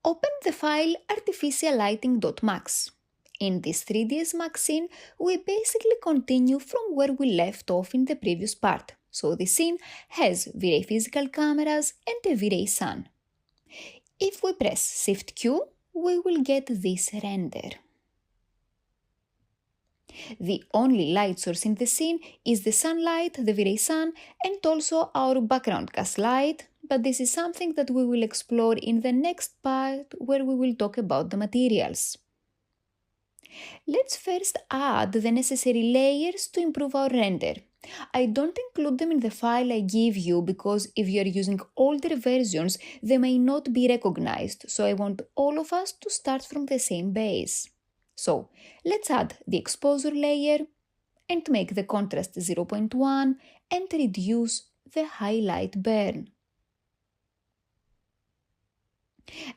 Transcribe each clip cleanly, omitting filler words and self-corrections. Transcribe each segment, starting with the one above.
Open the file artificiallighting.max. In this 3ds Max scene, we basically continue from where we left off in the previous part. So the scene has Vray physical cameras and a Vray sun. If we press Shift Q, we will get this render. The only light source in the scene is the sunlight, the Vray sun, and also our background cast light, but this is something that we will explore in the next part where we will talk about the materials. Let's first add the necessary layers to improve our render. I don't include them in the file I give you because if you are using older versions, they may not be recognized, so I want all of us to start from the same base. So, let's add the exposure layer and make the contrast 0.1 and reduce the highlight burn.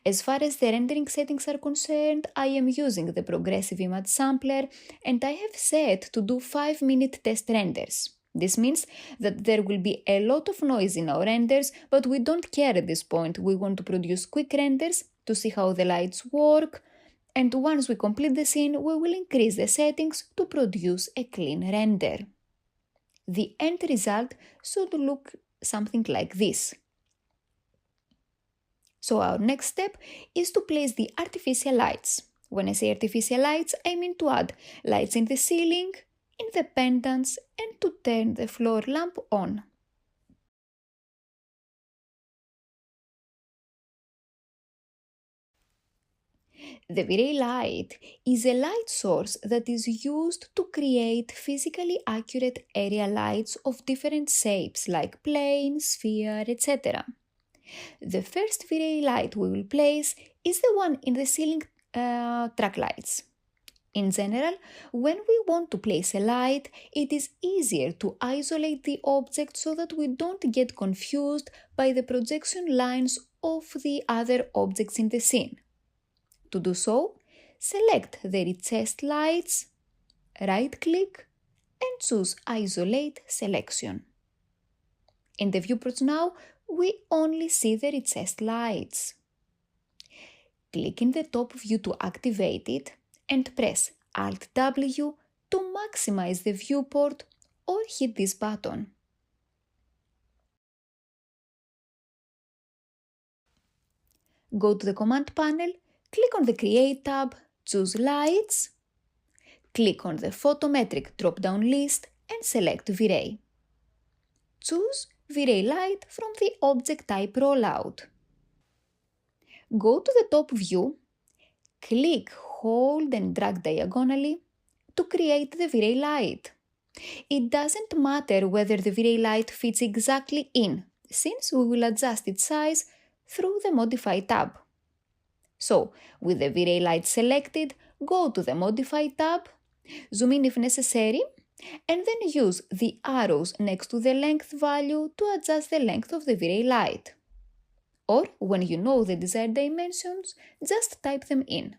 As far as the rendering settings are concerned, I am using the progressive image sampler and I have set to do 5-minute test renders. This means that there will be a lot of noise in our renders, but we don't care at this point. We want to produce quick renders to see how the lights work, and once we complete the scene, we will increase the settings to produce a clean render. The end result should look something like this. So our next step is to place the artificial lights. When I say artificial lights, I mean to add lights in the ceiling, in the pendants, and to turn the floor lamp on. The Vray light is a light source that is used to create physically accurate area lights of different shapes like plane, sphere, etc. The first Vray light we will place is the one in the ceiling track lights. In general, when we want to place a light, it is easier to isolate the object so that we don't get confused by the projection lines of the other objects in the scene. To do so, select the recessed lights, right-click, and choose Isolate Selection. In the viewports now, we only see the recessed lights. Click in the top view to activate it and press Alt-W to maximize the viewport or hit this button. Go to the command panel, click on the Create tab, choose Lights, click on the Photometric drop-down list and select Vray. Choose Vray light from the object type rollout. Go to the top view, click, hold and drag diagonally to create the Vray light. It doesn't matter whether the Vray light fits exactly in, since we will adjust its size through the Modify tab. So, with the Vray light selected, go to the Modify tab, zoom in if necessary, and then use the arrows next to the length value to adjust the length of the Vray light. Or, when you know the desired dimensions, just type them in.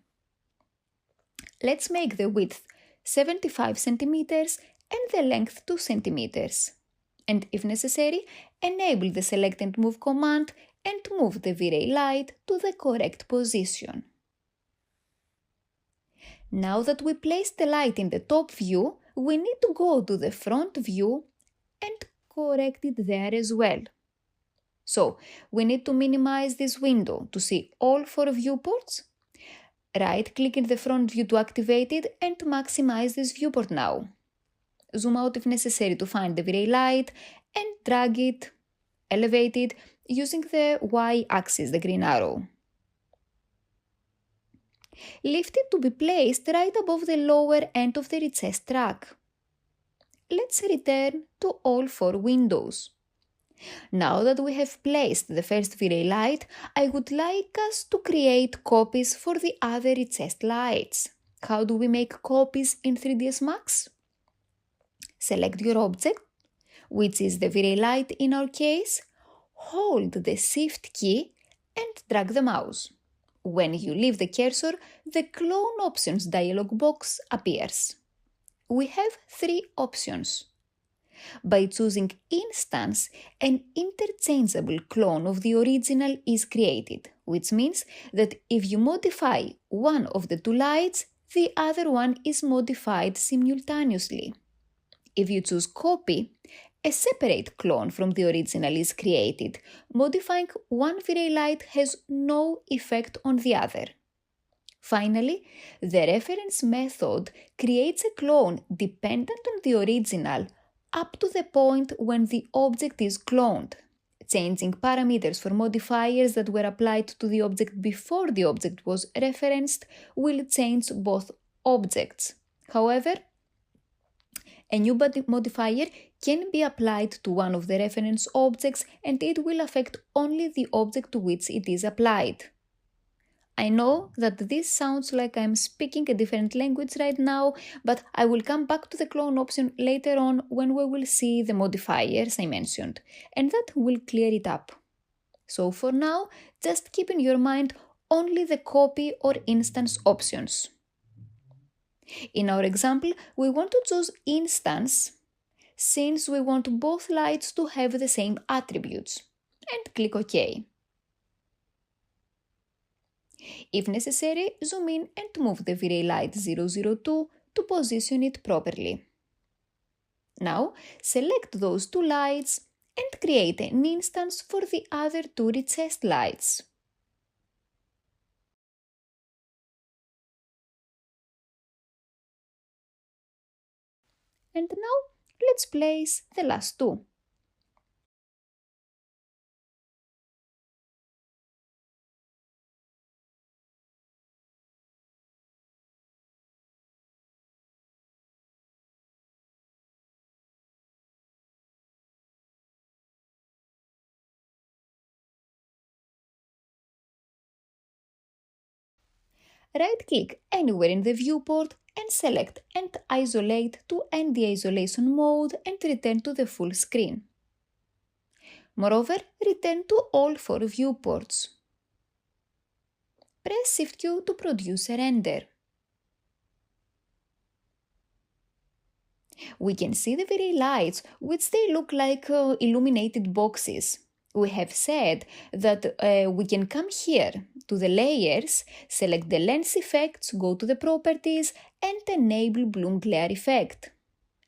Let's make the width 75 cm and the length 2 cm. And if necessary, enable the Select and Move command and move the Vray light to the correct position. Now that we placed the light in the top view, we need to go to the front view and correct it there as well. So, we need to minimize this window to see all 4 viewports. Right-click in the front view to activate it and maximize this viewport now. Zoom out if necessary to find the Vray light and drag it, elevate it using the Y-axis, the green arrow. Lift it to be placed right above the lower end of the recessed track. Let's return to all 4 windows. Now that we have placed the first Vray light, I would like us to create copies for the other recessed lights. How do we make copies in 3ds Max? Select your object, which is the Vray light in our case, hold the Shift key and drag the mouse. When you leave the cursor, the Clone Options dialog box appears. We have 3 options. By choosing instance, an interchangeable clone of the original is created, which means that if you modify one of the two lights, the other one is modified simultaneously. If you choose copy, a separate clone from the original is created. Modifying one Vray light has no effect on the other. Finally, the reference method creates a clone dependent on the original up to the point when the object is cloned. Changing parameters for modifiers that were applied to the object before the object was referenced will change both objects. However, a new modifier can be applied to one of the reference objects and it will affect only the object to which it is applied. I know that this sounds like I'm speaking a different language right now, but I will come back to the clone option later on when we will see the modifiers I mentioned, and that will clear it up. So for now, just keep in your mind only the copy or instance options. In our example, we want to choose instance since we want both lights to have the same attributes, and click OK. If necessary, zoom in and move the Vray light 002 to position it properly. Now, select those two lights and create an instance for the other two recessed lights. And now, let's place the last two. Right-click anywhere in the viewport and select End Isolate to end the isolation mode and return to the full screen. Moreover, return to all four viewports. Press Shift-Q to produce a render. We can see the Vray lights, which they look like illuminated boxes. We have said that we can come here to the layers, select the lens effects, go to the properties and enable bloom glare effect.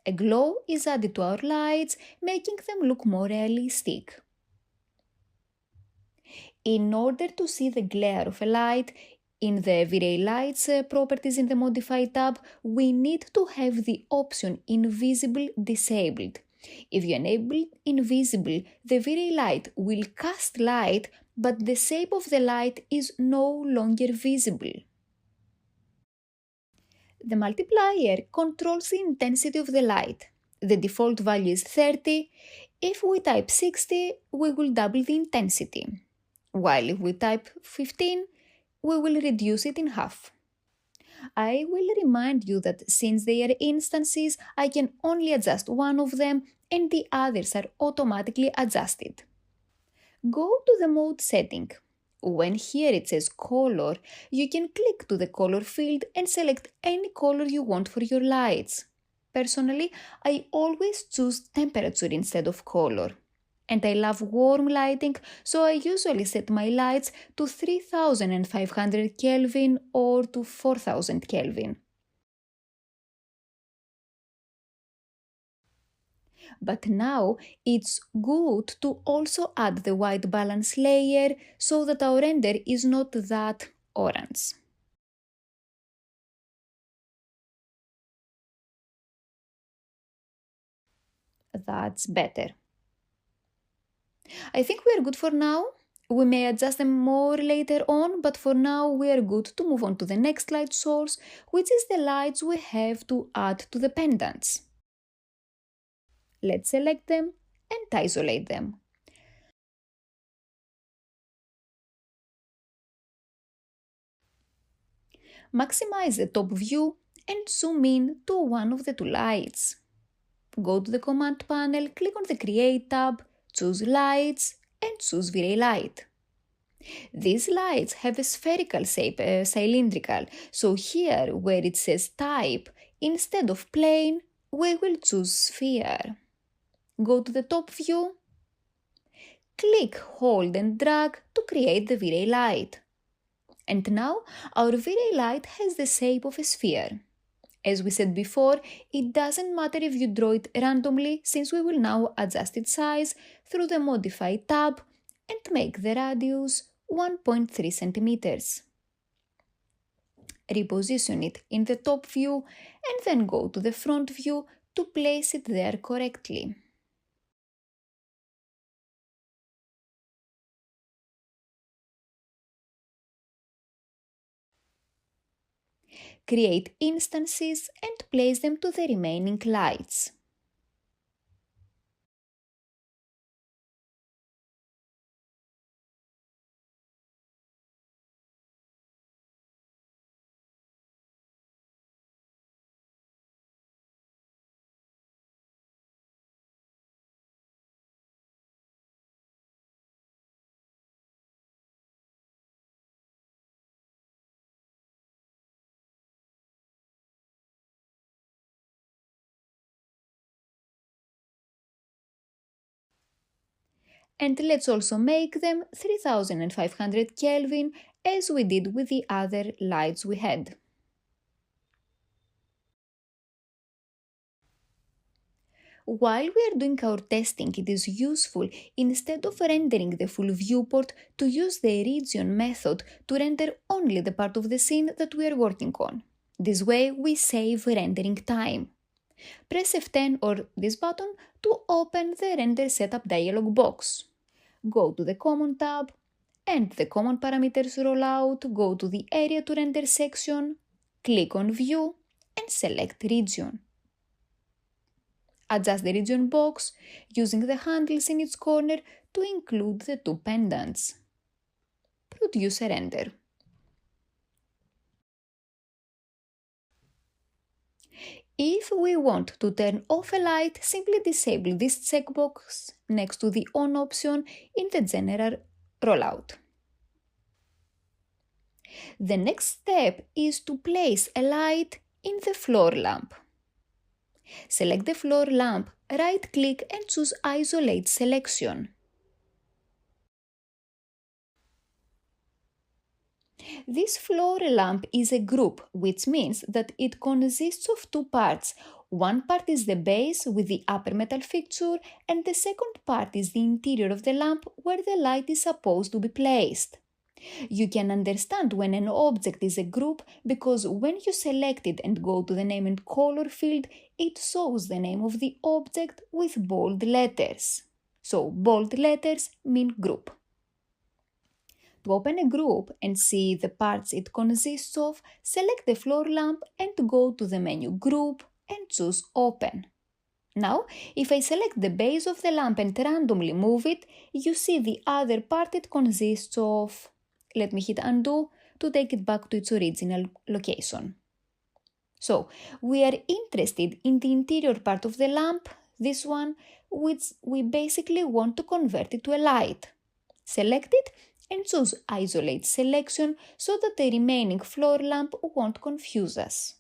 A glow is added to our lights, making them look more realistic. In order to see the glare of a light, in the Vray Lights properties in the Modify tab, we need to have the option Invisible disabled. If you enable Invisible, the Vray light will cast light, but the shape of the light is no longer visible. The multiplier controls the intensity of the light. The default value is 30. If we type 60, we will double the intensity. While if we type 15, we will reduce it in half. I will remind you that since they are instances, I can only adjust one of them and the others are automatically adjusted. Go to the mode setting. When here it says color, you can click to the color field and select any color you want for your lights. Personally, I always choose temperature instead of color. And I love warm lighting, so I usually set my lights to 3500 Kelvin or to 4000 Kelvin. But now it's good to also add the white balance layer so that our render is not that orange. That's better. I think we are good for now. We may adjust them more later on, but for now we are good to move on to the next light source, which is the lights we have to add to the pendants. Let's select them and isolate them. Maximize the top view and zoom in to one of the two lights. Go to the command panel, click on the Create tab, choose Lights and choose Vray Light. These lights have a spherical shape, cylindrical, so here where it says Type, instead of Plane, we will choose Sphere. Go to the top view. Click, hold and drag to create the V-Ray light. And now our V-Ray light has the shape of a sphere. As we said before, it doesn't matter if you draw it randomly, since we will now adjust its size through the Modify tab and make the radius 1.3 centimeters. Reposition it in the top view and then go to the front view to place it there correctly. Create instances and place them to the remaining lights. And let's also make them 3500 Kelvin as we did with the other lights we had. While we are doing our testing, it is useful, instead of rendering the full viewport, to use the region method to render only the part of the scene that we are working on. This way we save rendering time. Press F10 or this button to open the Render Setup dialog box. Go to the Common tab and the Common Parameters rollout, go to the Area to Render section, click on View and select Region. Adjust the region box using the handles in its corner to include the two pendants. Produce a render. If we want to turn off a light, simply disable this checkbox next to the On option in the General rollout. The next step is to place a light in the floor lamp. Select the floor lamp, right-click and choose Isolate Selection. This floor lamp is a group, which means that it consists of two parts. One part is the base with the upper metal fixture, and the second part is the interior of the lamp where the light is supposed to be placed. You can understand when an object is a group because when you select it and go to the Name and Color field, it shows the name of the object with bold letters. So bold letters mean group. To open a group and see the parts it consists of, select the floor lamp and go to the menu Group and choose Open. Now, if I select the base of the lamp and randomly move it, you see the other part it consists of. Let me hit Undo to take it back to its original location. So, we are interested in the interior part of the lamp, this one, which we basically want to convert it to a light. Select it and choose Isolate Selection so that the remaining floor lamp won't confuse us.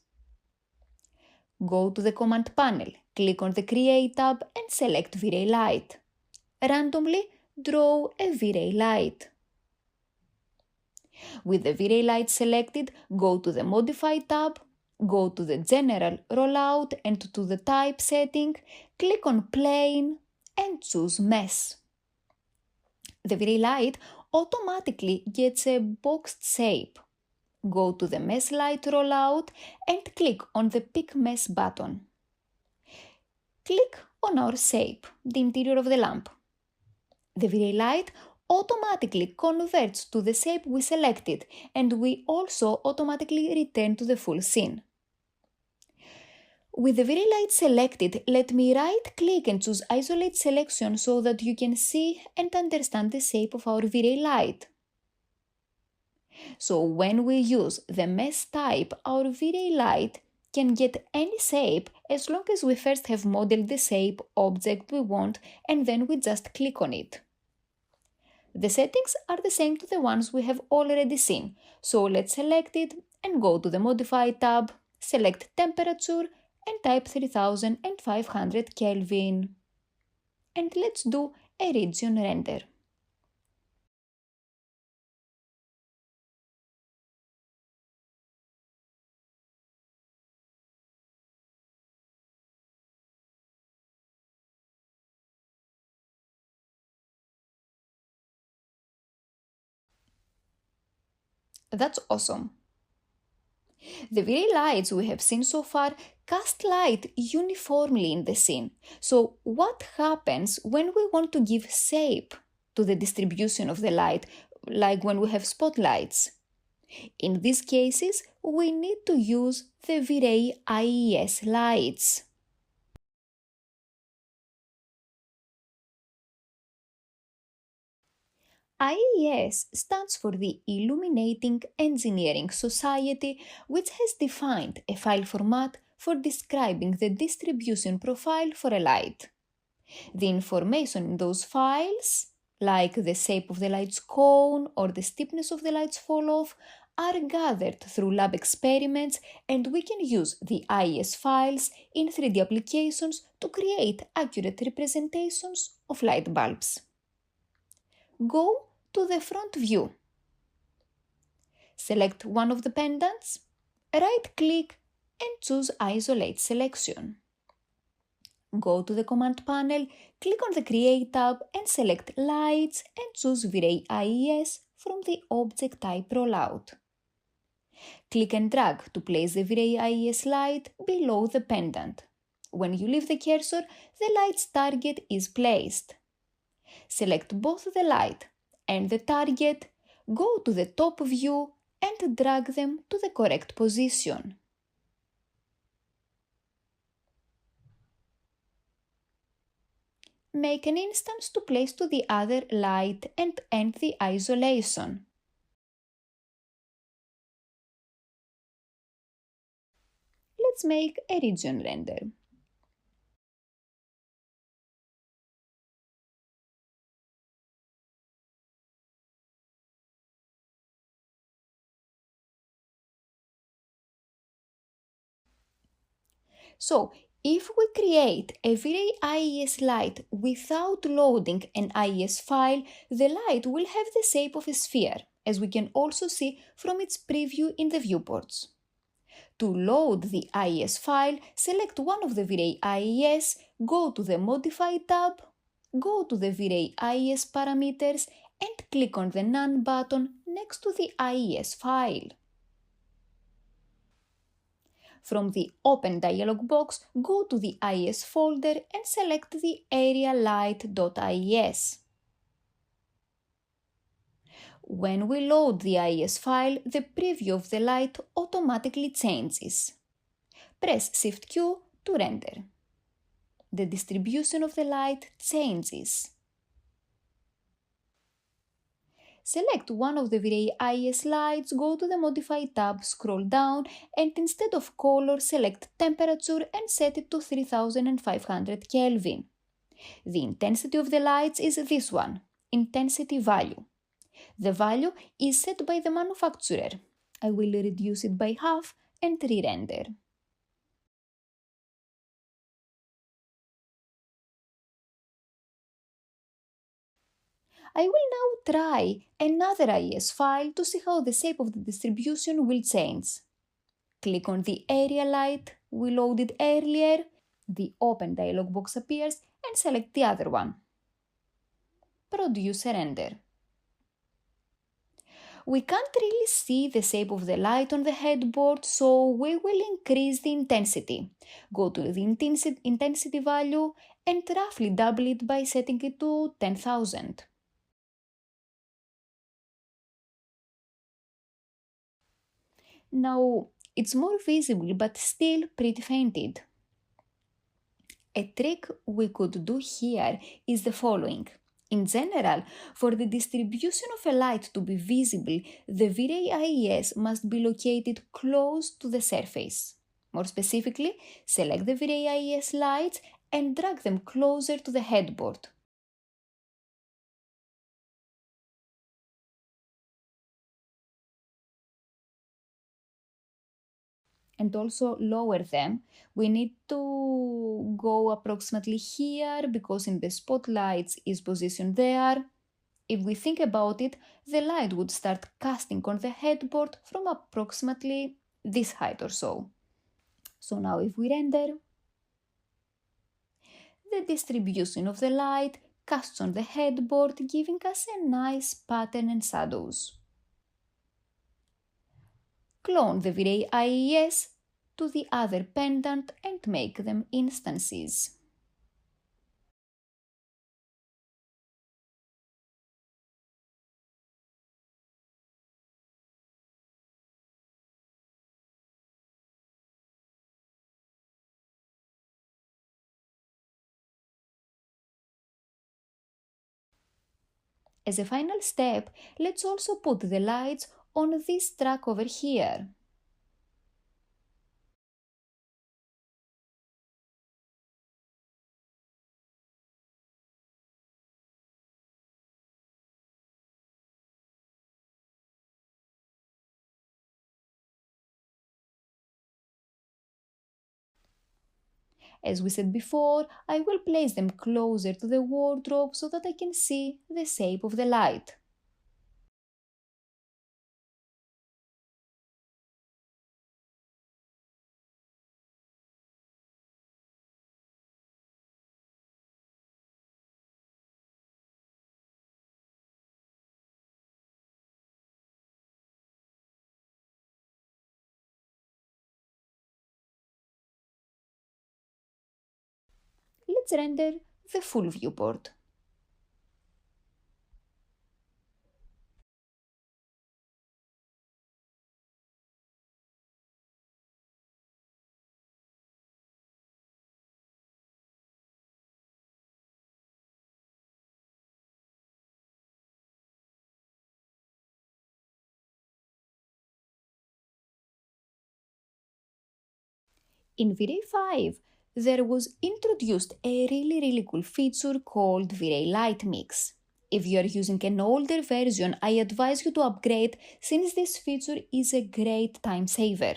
Go to the Command panel, click on the Create tab and select V-Ray Light. Randomly draw a V-Ray light. With the V-Ray light selected, go to the Modify tab, go to the General rollout and to the Type setting, click on Plane and choose Mesh. The V-Ray light automatically gets a boxed shape. Go to the Mesh Light rollout and click on the Pick Mesh button. Click on our shape, the interior of the lamp. The V-Ray light automatically converts to the shape we selected, and we also automatically return to the full scene. With the V-Ray light selected, let me right-click and choose Isolate Selection so that you can see and understand the shape of our V-Ray light. So when we use the Mesh type, our V-Ray light can get any shape as long as we first have modeled the shape object we want and then we just click on it. The settings are the same to the ones we have already seen, so let's select it and go to the Modify tab, select Temperature and type 3500 Kelvin. And let's do a region render. That's awesome. The very lights we have seen so far cast light uniformly in the scene. So, what happens when we want to give shape to the distribution of the light, like when we have spotlights? In these cases, we need to use the Vray IES lights. IES stands for the Illuminating Engineering Society, which has defined a file format for describing the distribution profile for a light. The information in those files, like the shape of the light's cone or the steepness of the light's fall-off, are gathered through lab experiments, and we can use the IES files in 3D applications to create accurate representations of light bulbs. Go to the front view. Select one of the pendants, right-click and choose Isolate Selection. Go to the Command panel, click on the Create tab and select Lights and choose Vray IES from the Object Type rollout. Click and drag to place the Vray IES light below the pendant. When you leave the cursor, the light's target is placed. Select both the light and the target, go to the top view and drag them to the correct position. Make an instance to place to the other light and end the isolation. Let's make a region render. So, if we create a Vray IES light without loading an IES file, the light will have the shape of a sphere, as we can also see from its preview in the viewports. To load the IES file, select one of the Vray IES, go to the Modify tab, go to the Vray IES parameters and click on the None button next to the IES file. From the Open dialog box, go to the IES folder and select the area light.ies. When we load the IES file, the preview of the light automatically changes. Press Shift-Q to render. The distribution of the light changes. Select one of the Vray IES lights, go to the Modify tab, scroll down, and instead of color, select temperature and set it to 3500 Kelvin. The intensity of the lights is this one, intensity value. The value is set by the manufacturer. I will reduce it by half and re-render. I will now try another IES file to see how the shape of the distribution will change. Click on the area light we loaded earlier, the Open dialog box appears and select the other one. Produce a render. We can't really see the shape of the light on the headboard, so we will increase the intensity. Go to the intensity value and roughly double it by setting it to 10,000. Now, it's more visible but still pretty fainted. A trick we could do here is the following. In general, for the distribution of a light to be visible, the Vray IES must be located close to the surface. More specifically, select the Vray IES lights and drag them closer to the headboard. and also lower them. We need to go approximately here because in the spotlights is positioned there. If we think about it, the light would start casting on the headboard from approximately this height or so. So now if we render, the distribution of the light casts on the headboard, giving us a nice pattern and shadows. Clone the Vray IES to the other pendant and make them instances. As a final step, let's also put the lights on this track over here. As we said before, I will place them closer to the wardrobe so that I can see the shape of the light. Let's render the full viewport. In Vray 5, there was introduced a really cool feature called Vray Light Mix. If you are using an older version, I advise you to upgrade since this feature is a great time saver.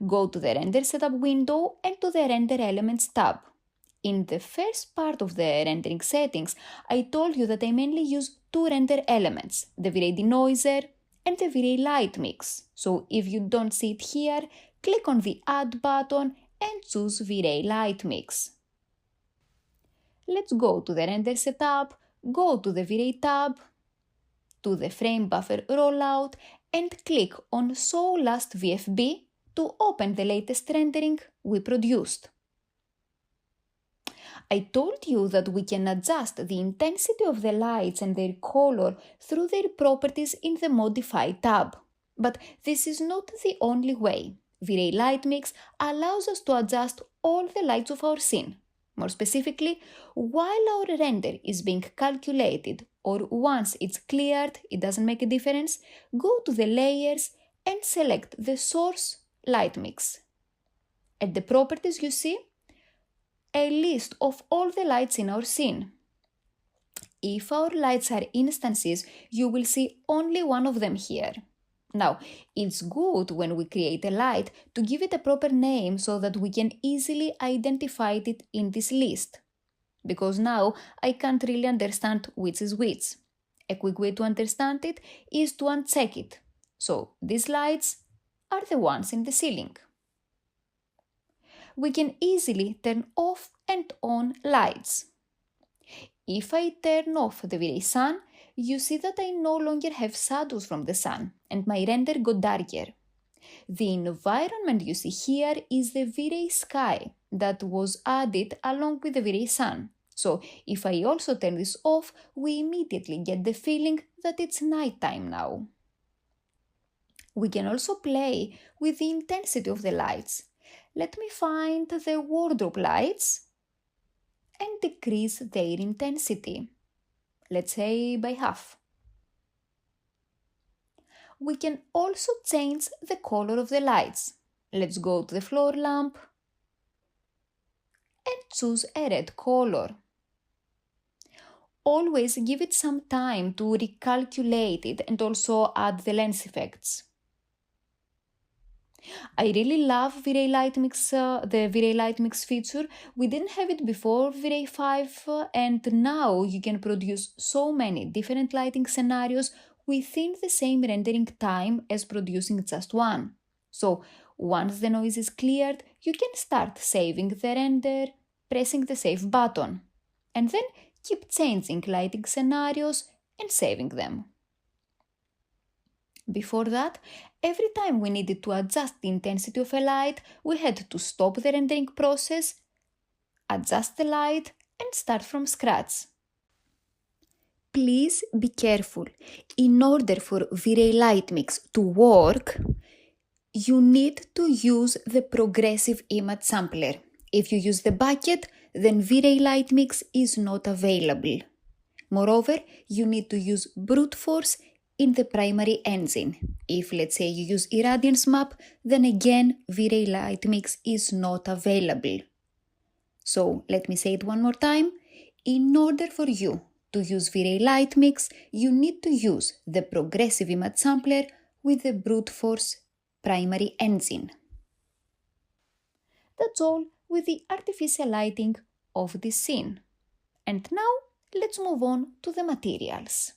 Go to the Render Setup window and to the Render Elements tab. In the first part of the rendering settings, I told you that I mainly use two render elements, the Vray Denoiser and the Vray Light Mix. So if you don't see it here, click on the Add button and choose Vray Light Mix. Let's go to the Render Setup, go to the Vray tab, to the Frame Buffer Rollout and click on Show Last VFB to open the latest rendering we produced. I told you that we can adjust the intensity of the lights and their color through their properties in the Modify tab. But this is not the only way. Vray Light Mix allows us to adjust all the lights of our scene. More specifically, while our render is being calculated or once it's cleared, it doesn't make a difference, go to the layers and select the source light mix. At the properties you see a list of all the lights in our scene. If our lights are instances, you will see only one of them here. Now, it's good when we create a light to give it a proper name so that we can easily identify it in this list. Because now I can't really understand which is which. A quick way to understand it is to uncheck it. So, these lights are the ones in the ceiling. We can easily turn off and on lights. If I turn off the Vray sun, you see that I no longer have shadows from the sun and my render got darker. The environment you see here is the Vray sky that was added along with the Vray sun. So if I also turn this off, we immediately get the feeling that it's nighttime now. We can also play with the intensity of the lights. Let me find the wardrobe lights and decrease their intensity. Let's say by half. We can also change the color of the lights. Let's go to the floor lamp and choose a red color. Always give it some time to recalculate it and also add the lens effects. I really love Vray Light Mix, the Vray Light Mix feature. We didn't have it before Vray 5, and now you can produce so many different lighting scenarios within the same rendering time as producing just one. So once the noise is cleared, you can start saving the render, pressing the save button, and then keep changing lighting scenarios and saving them. Before that, every time we needed to adjust the intensity of a light, we had to stop the rendering process, adjust the light, and start from scratch. Please be careful. In order for Vray Light Mix to work, you need to use the progressive image sampler. If you use the bucket, then Vray Light Mix is not available. Moreover, you need to use brute force in the primary engine. If, let's say, you use irradiance map, then again Vray Light Mix is not available. So let me say it one more time. In order for you to use Vray Light Mix, you need to use the progressive image sampler with the brute force primary engine. That's all with the artificial lighting of this scene. And now let's move on to the materials.